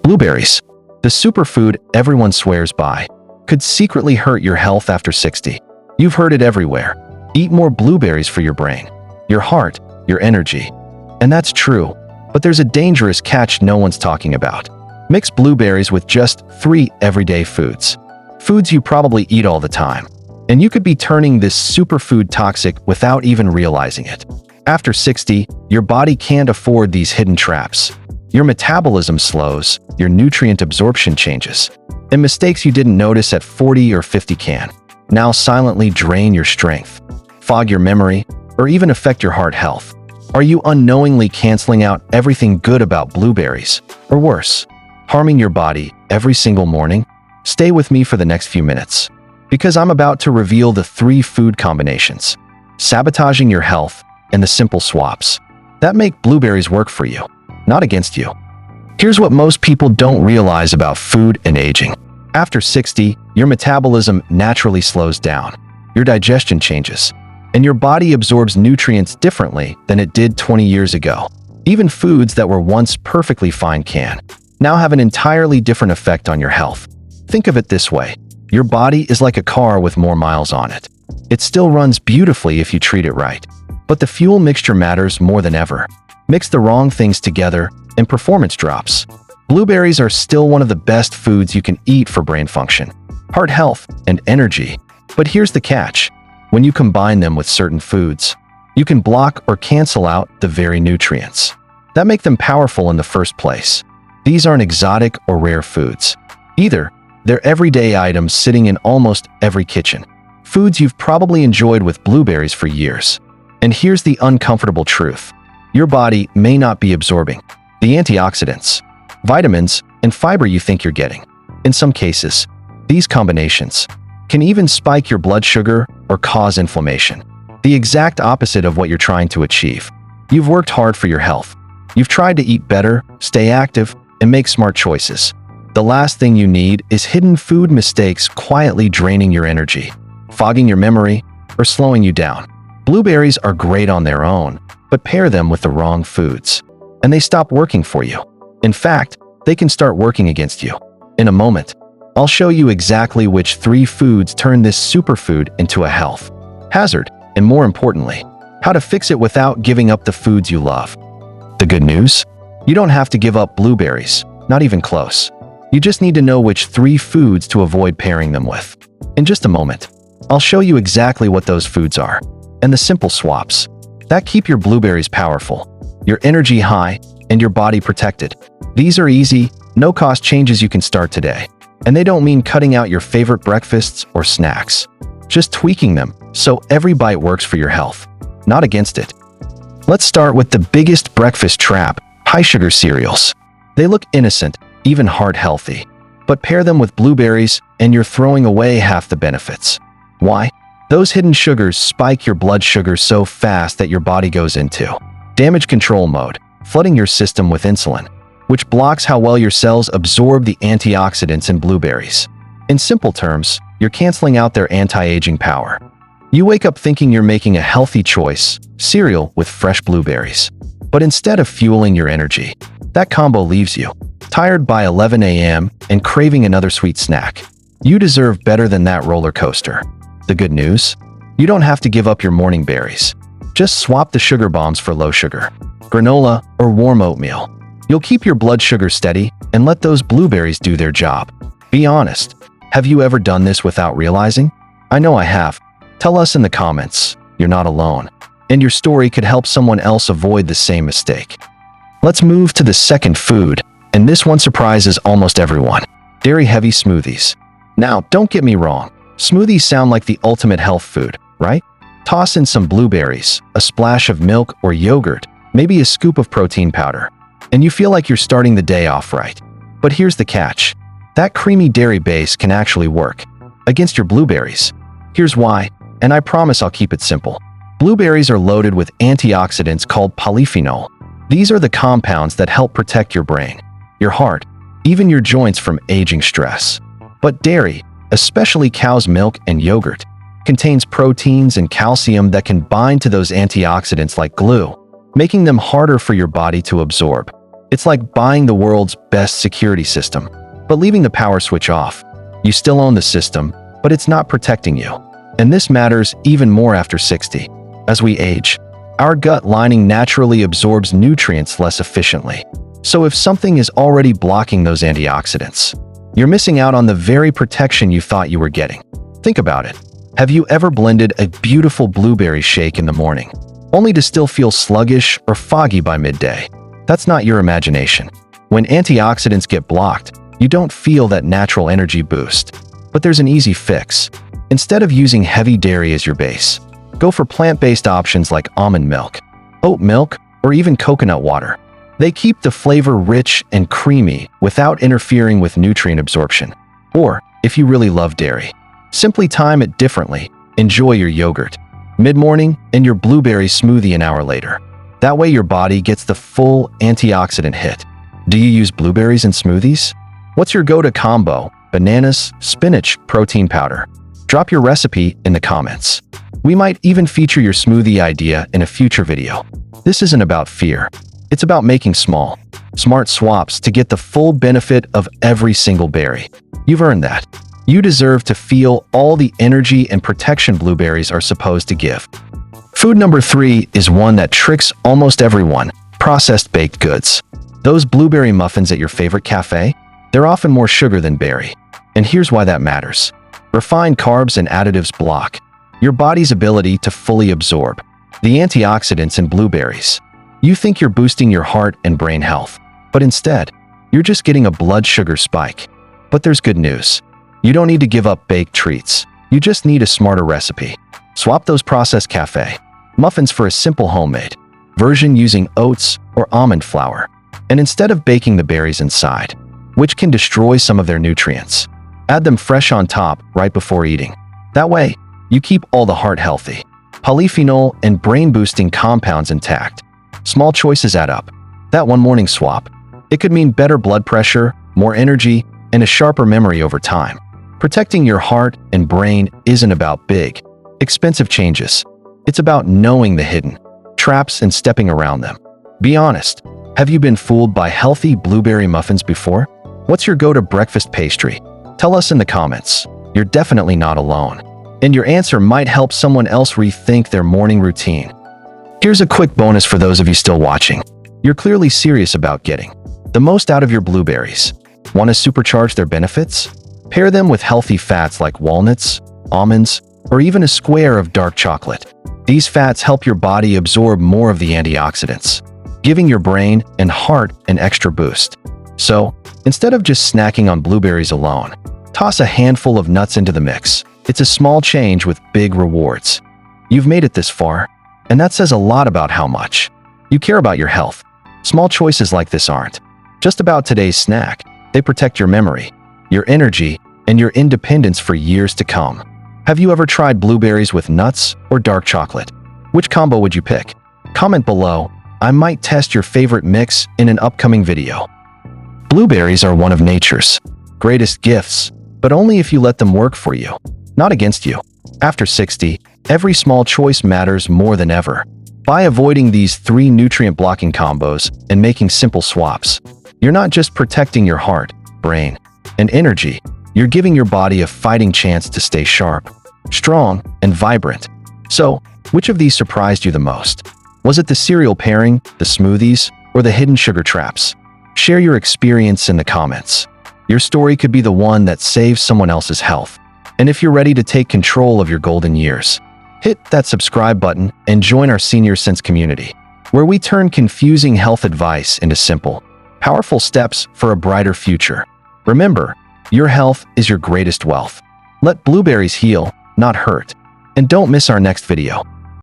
Blueberries, the superfood everyone swears by, could secretly hurt your health after 60. You've heard it everywhere. Eat more blueberries for your brain, your heart, your energy. And that's true, but there's a dangerous catch no one's talking about. Mix blueberries with just 3 everyday foods. Foods you probably eat all the time. And you could be turning this superfood toxic without even realizing it. After 60, your body can't afford these hidden traps. Your metabolism slows, your nutrient absorption changes, and mistakes you didn't notice at 40 or 50 can now silently drain your strength, fog your memory, or even affect your heart health. Are you unknowingly canceling out everything good about blueberries, or worse, harming your body every single morning? Stay with me for the next few minutes, because I'm about to reveal the 3 food combinations, sabotaging your health, and the simple swaps that make blueberries work for you, not against you. Here's what most people don't realize about food and aging. After 60, your metabolism naturally slows down, your digestion changes, and your body absorbs nutrients differently than it did 20 years ago. Even foods that were once perfectly fine can now have an entirely different effect on your health. Think of it this way. Your body is like a car with more miles on it. It still runs beautifully if you treat it right. But the fuel mixture matters more than ever. Mix the wrong things together and performance drops. Blueberries are still one of the best foods you can eat for brain function, heart health, and energy. But here's the catch. When you combine them with certain foods, you can block or cancel out the very nutrients that make them powerful in the first place. These aren't exotic or rare foods. Either, they're everyday items sitting in almost every kitchen. Foods you've probably enjoyed with blueberries for years. And here's the uncomfortable truth. Your body may not be absorbing the antioxidants, vitamins, and fiber you think you're getting. In some cases, these combinations can even spike your blood sugar or cause inflammation, the exact opposite of what you're trying to achieve. You've worked hard for your health. You've tried to eat better, stay active, and make smart choices. The last thing you need is hidden food mistakes quietly draining your energy, fogging your memory, or slowing you down. Blueberries are great on their own, but pair them with the wrong foods, and they stop working for you. In fact, they can start working against you. In a moment, I'll show you exactly which 3 foods turn this superfood into a health hazard, and more importantly, how to fix it without giving up the foods you love. The good news? You don't have to give up blueberries, not even close. You just need to know which 3 foods to avoid pairing them with. In just a moment, I'll show you exactly what those foods are, and the simple swaps that keep your blueberries powerful, your energy high, and your body protected. These are easy, no-cost changes you can start today, and they don't mean cutting out your favorite breakfasts or snacks. Just tweaking them so every bite works for your health, not against it. Let's start with the biggest breakfast trap, high-sugar cereals. They look innocent, even heart-healthy, but pair them with blueberries and you're throwing away half the benefits. Why? Those hidden sugars spike your blood sugar so fast that your body goes into damage control mode, flooding your system with insulin, which blocks how well your cells absorb the antioxidants in blueberries. In simple terms, you're canceling out their anti-aging power. You wake up thinking you're making a healthy choice, cereal with fresh blueberries. But instead of fueling your energy, that combo leaves you tired by 11 a.m. and craving another sweet snack. You deserve better than that roller coaster. The good news? You don't have to give up your morning berries. Just swap the sugar bombs for low sugar, granola, or warm oatmeal. You'll keep your blood sugar steady and let those blueberries do their job. Be honest. Have you ever done this without realizing? I know I have. Tell us in the comments. You're not alone, and your story could help someone else avoid the same mistake. Let's move to the second food, and this one surprises almost everyone. Dairy-heavy smoothies. Now, don't get me wrong. Smoothies sound like the ultimate health food, right? Toss in some blueberries, a splash of milk or yogurt, maybe a scoop of protein powder, and you feel like you're starting the day off right. But here's the catch. That creamy dairy base can actually work against your blueberries. Here's why, and I promise I'll keep it simple. Blueberries are loaded with antioxidants called polyphenol. These are the compounds that help protect your brain, your heart, even your joints from aging stress. But dairy, especially cow's milk and yogurt, contains proteins and calcium that can bind to those antioxidants like glue, making them harder for your body to absorb. It's like buying the world's best security system, but leaving the power switch off. You still own the system, but it's not protecting you. And this matters even more after 60. As we age, our gut lining naturally absorbs nutrients less efficiently. So if something is already blocking those antioxidants, you're missing out on the very protection you thought you were getting. Think about it. Have you ever blended a beautiful blueberry shake in the morning, only to still feel sluggish or foggy by midday? That's not your imagination. When antioxidants get blocked, you don't feel that natural energy boost. But there's an easy fix. Instead of using heavy dairy as your base, go for plant-based options like almond milk, oat milk, or even coconut water. They keep the flavor rich and creamy without interfering with nutrient absorption. Or, if you really love dairy, simply time it differently. Enjoy your yogurt mid-morning and your blueberry smoothie an hour later. That way your body gets the full antioxidant hit. Do you use blueberries in smoothies? What's your go-to combo? Bananas, spinach, protein powder? Drop your recipe in the comments. We might even feature your smoothie idea in a future video. This isn't about fear. It's about making small, smart swaps to get the full benefit of every single berry. You've earned that. You deserve to feel all the energy and protection blueberries are supposed to give. Food number 3 is one that tricks almost everyone: processed baked goods. Those blueberry muffins at your favorite cafe? They're often more sugar than berry. And here's why that matters. Refined carbs and additives block your body's ability to fully absorb the antioxidants in blueberries. You think you're boosting your heart and brain health, but instead, you're just getting a blood sugar spike. But there's good news. You don't need to give up baked treats. You just need a smarter recipe. Swap those processed cafe muffins for a simple homemade version using oats or almond flour. And instead of baking the berries inside, which can destroy some of their nutrients, add them fresh on top right before eating. That way, you keep all the heart healthy, polyphenol and brain-boosting compounds intact. Small choices add up. That one morning swap, it could mean better blood pressure, more energy, and a sharper memory over time. Protecting your heart and brain isn't about big, expensive changes. It's about knowing the hidden traps and stepping around them. Be honest. Have you been fooled by healthy blueberry muffins before? What's your go-to breakfast pastry? Tell us in the comments. You're definitely not alone. And your answer might help someone else rethink their morning routine. Here's a quick bonus for those of you still watching. You're clearly serious about getting the most out of your blueberries. Want to supercharge their benefits? Pair them with healthy fats like walnuts, almonds, or even a square of dark chocolate. These fats help your body absorb more of the antioxidants, giving your brain and heart an extra boost. So, instead of just snacking on blueberries alone, toss a handful of nuts into the mix. It's a small change with big rewards. You've made it this far, and that says a lot about how much you care about your health. Small choices like this aren't just about today's snack. They protect your memory, your energy, and your independence for years to come. Have you ever tried blueberries with nuts or dark chocolate? Which combo would you pick? Comment below. I might test your favorite mix in an upcoming video. Blueberries are one of nature's greatest gifts, but only if you let them work for you, not against you. After 60, every small choice matters more than ever. By avoiding these 3 nutrient-blocking combos and making simple swaps, you're not just protecting your heart, brain, and energy, you're giving your body a fighting chance to stay sharp, strong, and vibrant. So, which of these surprised you the most? Was it the cereal pairing, the smoothies, or the hidden sugar traps? Share your experience in the comments. Your story could be the one that saves someone else's health. And if you're ready to take control of your golden years, hit that subscribe button and join our Senior Sense community, where we turn confusing health advice into simple, powerful steps for a brighter future. Remember, your health is your greatest wealth. Let blueberries heal, not hurt. And don't miss our next video.